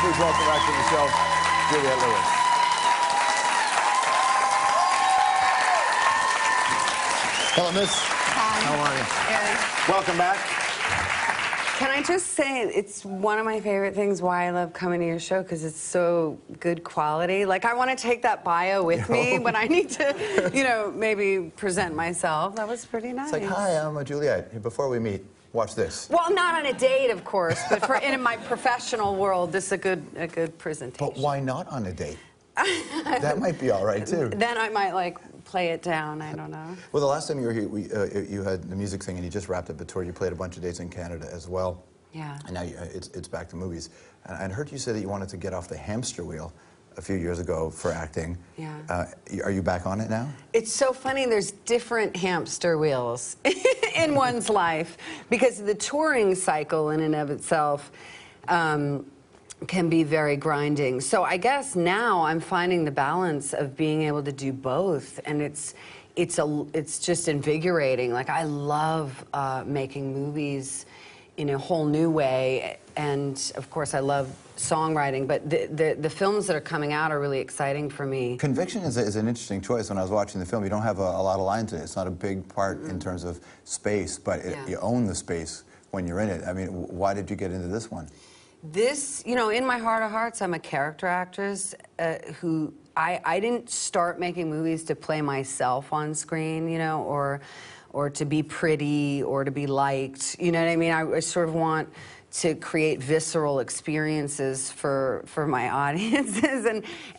Please welcome back to the show, Juliette Lewis. Hello, miss. Hi. How are you? Good. Welcome back. Can I just say, it's one of my favorite things why I love coming to your show, because it's so good quality. Like, I want to take that bio with me when I need to, you know, maybe present myself. That was pretty nice. It's like, hi, I'm Juliette. Before we meet, watch this. Well, not on a date, of course, but for in my professional world, this is a good presentation. But why not on a date? That might be all right, too. Then I might, like, play it down. I don't know. Well, the last time you were here, you had the music thing, and you just wrapped up a tour. You played a bunch of dates in Canada as well. Yeah. And now it's back to movies. And I heard you say that you wanted to get off the hamster wheel a few years ago for acting. Yeah. Are you back on it now? It's so funny, there's different hamster wheels in one's life, because the touring cycle in and of itself can be very grinding. So I guess now I'm finding the balance of being able to do both, and it's just invigorating. Like, I love making movies in a whole new way, and of course I love songwriting, but the films that are coming out are really exciting for me. Conviction is an interesting choice. When I was watching the film, you don't have a lot of lines in it. It's not a big part in terms of space, but you own the space when you're in it. I mean, why did you get into this one? This, you know, in my heart of hearts, I'm a character actress who, I didn't start making movies to play myself on screen, you know, or to be pretty or to be liked, you know what I mean? I sort of want to create visceral experiences for my audiences,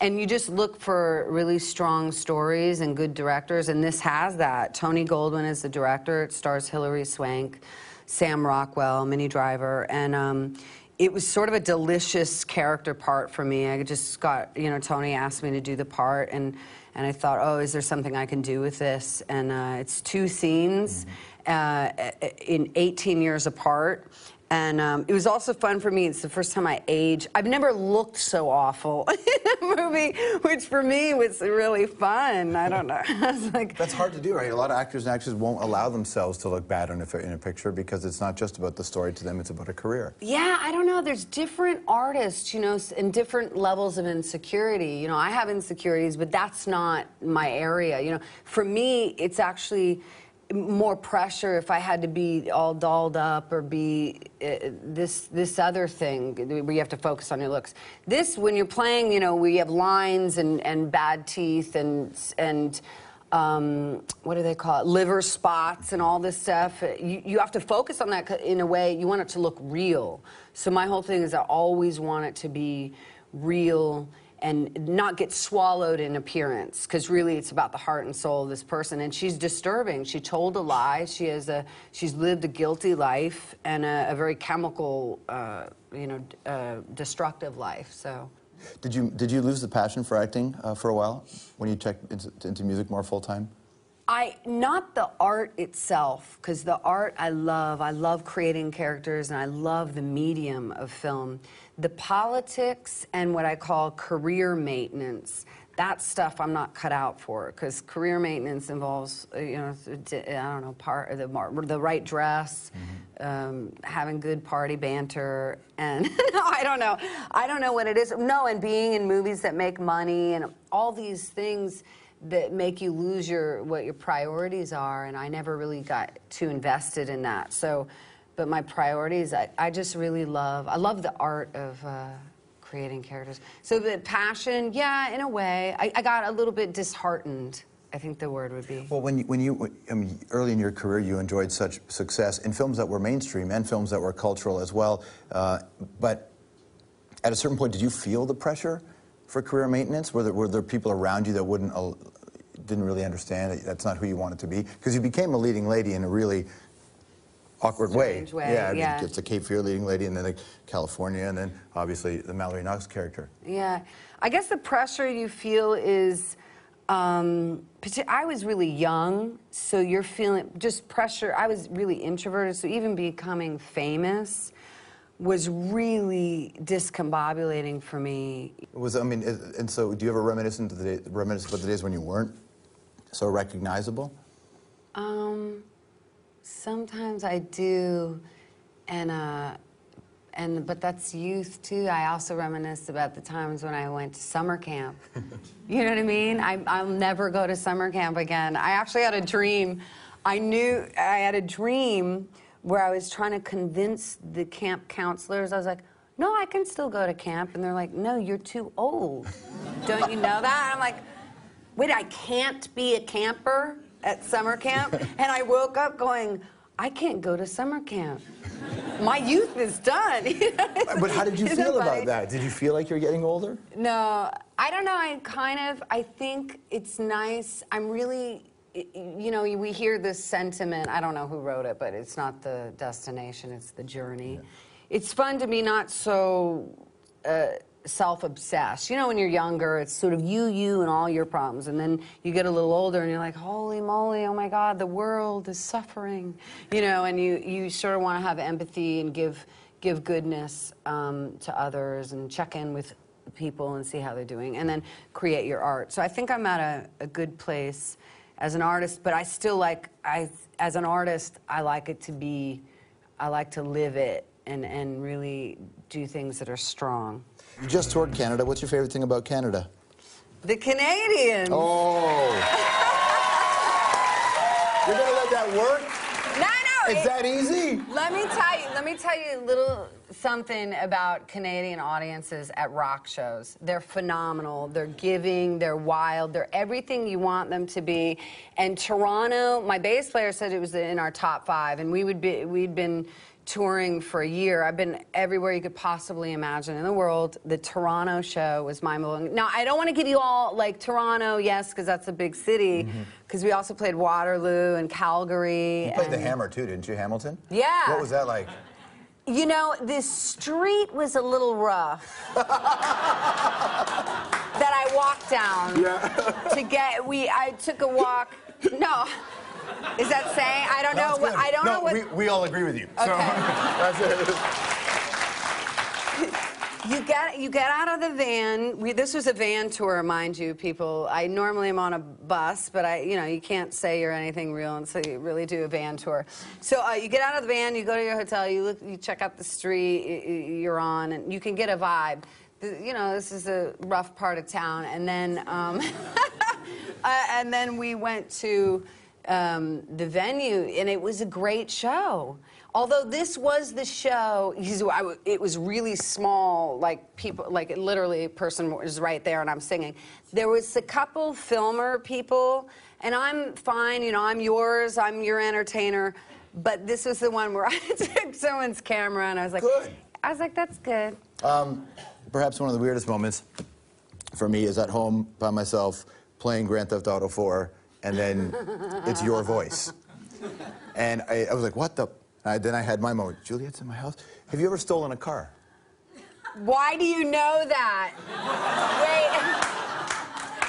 and you just look for really strong stories and good directors, and this has that. Tony Goldwyn is the director. It stars Hilary Swank, Sam Rockwell, Minnie Driver, and it was sort of a delicious character part for me. I just got, you know, Tony asked me to do the part, and I thought, oh, is there something I can do with this? And it's 2 scenes in 18 years apart. And it was also fun for me. It's the first time I aged. I've never looked so awful in a movie, which for me was really fun. I don't know. I was like, that's hard to do, right? A lot of actors and actresses won't allow themselves to look bad in a picture because it's not just about the story to them, it's about a career. Yeah, I don't know. There's different artists, you know, and different levels of insecurity. You know, I have insecurities, but that's not my area. You know, for me, it's actually more pressure if I had to be all dolled up or be this other thing where you have to focus on your looks. This, when you're playing, you know, we have lines and bad teeth and what do they call it, liver spots and all this stuff. You have to focus on that in a way. You want it to look real. So my whole thing is I always want it to be real and not get swallowed in appearance, because really it's about the heart and soul of this person. And she's disturbing. She told a lie. She's lived a guilty life and a very chemical, you know, destructive life. So. Did you lose the passion for acting for a while when you checked into music more full time? Not the art itself, because the art I love creating characters, and I love the medium of film. The politics and what I call career maintenance, that stuff I'm not cut out for, because career maintenance involves, you know, I don't know, the right dress, having good party banter, and no, I don't know what it is. No, and being in movies that make money and all these things that make you lose what your priorities are, and I never really got too invested in that. So, but my priorities, I just really I love the art of creating characters. So the passion, yeah, in a way, I got a little bit disheartened, I think the word would be. Well, when you I mean, early in your career, you enjoyed such success in films that were mainstream and films that were cultural as well, but at a certain point, did you feel the pressure for career maintenance? Were there people around you that didn't really understand that that's not who you wanted to be? Because you became a leading lady in a really awkward way. Yeah, I mean, it's a Cape Fear leading lady, and then California, and then obviously the Mallory Knox character. Yeah, I guess the pressure you feel is, I was really young, so you're feeling just pressure. I was really introverted, so even becoming famous was really discombobulating for me. I mean, and so do you ever reminisce about the days when you weren't so recognizable? Sometimes I do, and but that's youth too. I also reminisce about the times when I went to summer camp. You know what I mean? I'll never go to summer camp again. I actually had a dream. I had a dream where I was trying to convince the camp counselors. I was like, no, I can still go to camp. And they're like, no, you're too old. Don't you know that? And I'm like, wait, I can't be a camper at summer camp? And I woke up going, I can't go to summer camp. My youth is done. But how did you feel about that? Did you feel like you're getting older? No, I don't know. I think it's nice. I'm really, you know, we hear this sentiment. I don't know who wrote it, but it's not the destination, it's the journey. Yeah. It's fun to be not so self-obsessed. You know, when you're younger, it's sort of you, and all your problems. And then you get a little older, and you're like, holy moly, oh my God, the world is suffering. You know, and you sort of want to have empathy and give goodness to others and check in with people and see how they're doing, and then create your art. So I think I'm at a good place as an artist, but I still like, as an artist, I like to live it and really do things that are strong. You just toured Canada. What's your favorite thing about Canada? The Canadians. Oh. You're going to let that work? No. It's that easy? Let me tell you a little something about Canadian audiences at rock shows. They're phenomenal. They're giving. They're wild. They're everything you want them to be. And Toronto, my bass player said it was in our top 5, and we'd been touring for a year. I've been everywhere you could possibly imagine in the world. The Toronto show was mind-blowing. Now, I don't want to give you all, like, Toronto, yes, because that's a big city, because we also played Waterloo and Calgary. You played the Hammer, too, didn't you, Hamilton? Yeah. What was that like? You know, this street was a little rough. That I walked down to get, I took a walk, no. Is that saying? I don't know. I don't know what. We all agree with you. Okay. So that's it. You get out of the van. This was a van tour, mind you, people. I normally am on a bus, but you can't say you're anything real, and so you really do a van tour. So you get out of the van, you go to your hotel, you check out the street you're on, and you can get a vibe. You know, this is a rough part of town, and then and then we went to the venue, and it was a great show. Although this was the show, it was really small, like people, like literally a person was right there and I'm singing. There was a couple filmer people, and I'm fine, you know, I'm yours, I'm your entertainer, but this was the one where I took someone's camera and I was like, good. I was like, that's good. Perhaps one of the weirdest moments for me is at home by myself playing Grand Theft Auto 4, and then it's your voice. And I was like, what the? Then I had my moment. Juliette's in my house. Have you ever stolen a car? Why do you know that? Wait.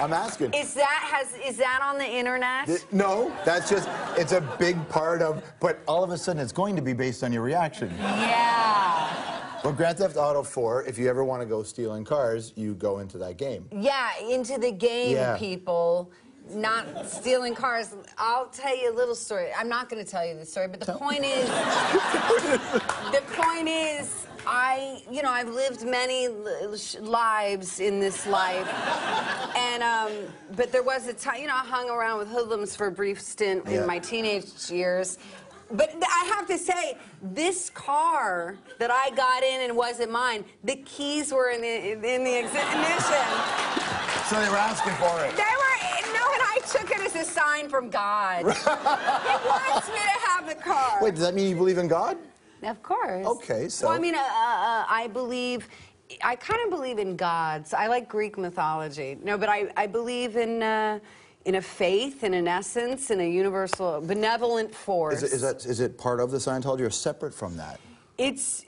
I'm asking. Is that on the internet? No, that's just, it's a big part of, but all of a sudden it's going to be based on your reaction. Yeah. Well, Grand Theft Auto 4, if you ever want to go stealing cars, you go into that game. Yeah, into the game, yeah. People. Not stealing cars. I'll tell you a little story. I'm not going to tell you the story, but the point is, I've lived many lives in this life, and but there was a time, I hung around with hoodlums for a brief stint in my teenage years. But I have to say, this car that I got in and wasn't mine, the keys were in the ignition. So they were asking for it. And I took it as a sign from God. He wants me to have the car. Wait, does that mean you believe in God? Of course. Okay, so. Well, I mean, I kind of believe in gods. I like Greek mythology. No, but I believe in a faith, in an essence, in a universal, benevolent force. Is it part of the Scientology or separate from that? It's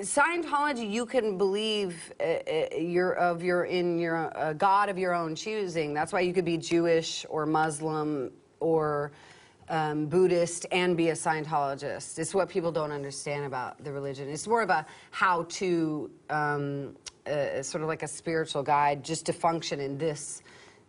Scientology. You can believe in a God of your own choosing. That's why you could be Jewish or Muslim or Buddhist and be a Scientologist. It's what people don't understand about the religion. It's more of a how-to, sort of like a spiritual guide, just to function in this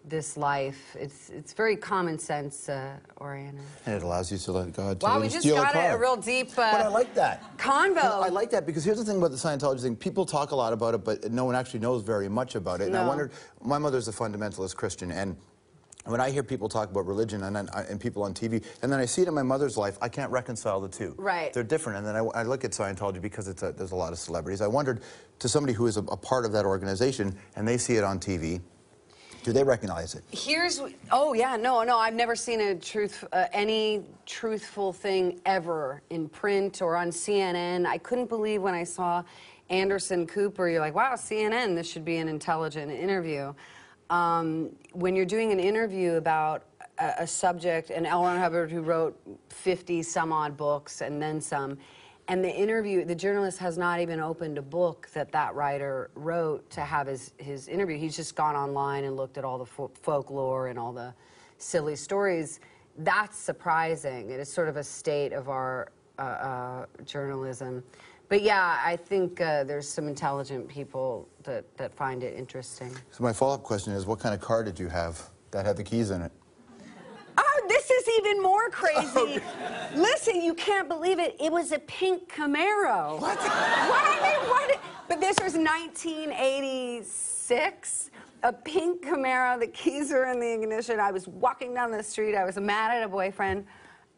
this life. It's very common sense oriented. And it allows you to let God Wow, to we just steal got a car. a real deep But I like that. convo. No, I like that because here's the thing about the Scientology thing. People talk a lot about it, but no one actually knows very much about it. And I No. wondered, my mother's a fundamentalist Christian, and when I hear people talk about religion and people on TV, and then I see it in my mother's life, I can't reconcile the two. Right. They're different. And then I look at Scientology because there's a lot of celebrities. I wondered, to somebody who is a part of that organization, and they see it on TV, do they recognize it? Oh yeah, no, I've never seen any truthful thing ever in print or on CNN. I couldn't believe when I saw Anderson Cooper, you're like, wow, CNN, this should be an intelligent interview. When you're doing an interview about a subject, and L. Ron Hubbard, who wrote 50 some odd books and then some, and the journalist has not even opened a book that writer wrote to have his interview. He's just gone online and looked at all the folklore and all the silly stories. That's surprising. It is sort of a state of our journalism. But yeah, I think there's some intelligent people that find it interesting. So my follow-up question is, what kind of car did you have that had the keys in it? Oh, this is even more crazy. Listen, you can't believe it. It was a pink Camaro. What? What? But this was 1986. A pink Camaro. The keys were in the ignition. I was walking down the street. I was mad at a boyfriend.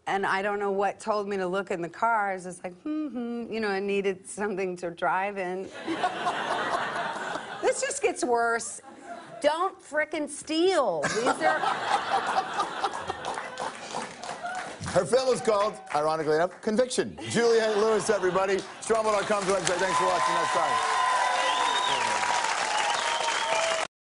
And I don't know what told me to look in the car. I was just like, you know, I needed something to drive in. This just gets worse. Don't frickin' steal. These are... Her film is called, ironically enough, Conviction. Juliette Lewis, everybody. Strombo.com's website. Thanks for watching. Next time.